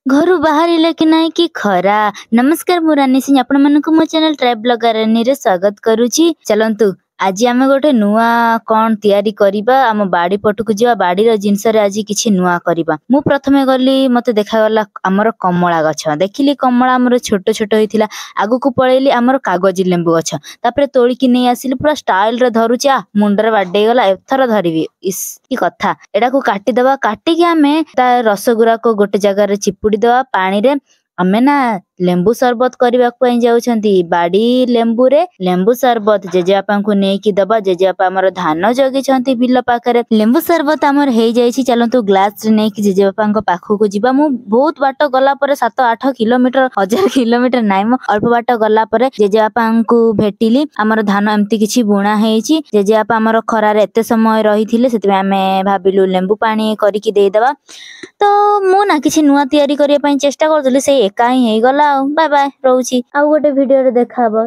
घरु बाहर कि नाई कि खरा। नमस्कार मु रानी सिंह आपण मानकु मो चैनल ट्राइब ब्लॉगर रानी रे स्वागत करूची। चलंतु आज आमे गोटे नुआ कौन तैयारी करिबा आम बाड़ी पटकु जिवा बाड़ी रो जिंस रे आज किछि नुआ करिबा। मु प्रथमे गली मते देखा गला हमर कमला गछ देखिली कमला हमर छोट छोट होइथिला आगु को पळेली हमर कागज लेंबु गछ तापरे तोळी कि नै आसिली पूरा स्टाइल रे धरुचा मुंडर बाडे गला एथर धरिबी इस की कथा एडा को काटी दबा काटी के आमे ता रसगुरा को गोटे जगह रे चिपुडी दबा पानी रे आमे ना लेंबू सरबत करबा को जाउछंती बाड़ी लेंबू रे लेंबू सरबत जेजेबापा को नै कि दबा जेजेबापा हमर धान जगी छंती बिल पाखरे लेंबू सरबत हमर हेई जाईछि। चलंतु ग्लास रे नै कि जेजेबापा को पाखो को जिबा मु बहुत बाट गला परे 7-8 किलोमीटर 1000 किलोमीटर नाइ मो अल्प बाट गला परे जेजेबापा को भेटिली हमर धान एम्ति किछि बुणा हेइछि जेजेबापा हमर खरा रे एते समय रहिथिले सेति आमे भाबिलु लेंबू पानी करि कि देई दबा तो मु ना किछि नुआ तयारी करिया पई चेष्टा करथली से एका ही हेई गला। बाय बाय रहउची आउ गोटे वीडियो रे देखाबो।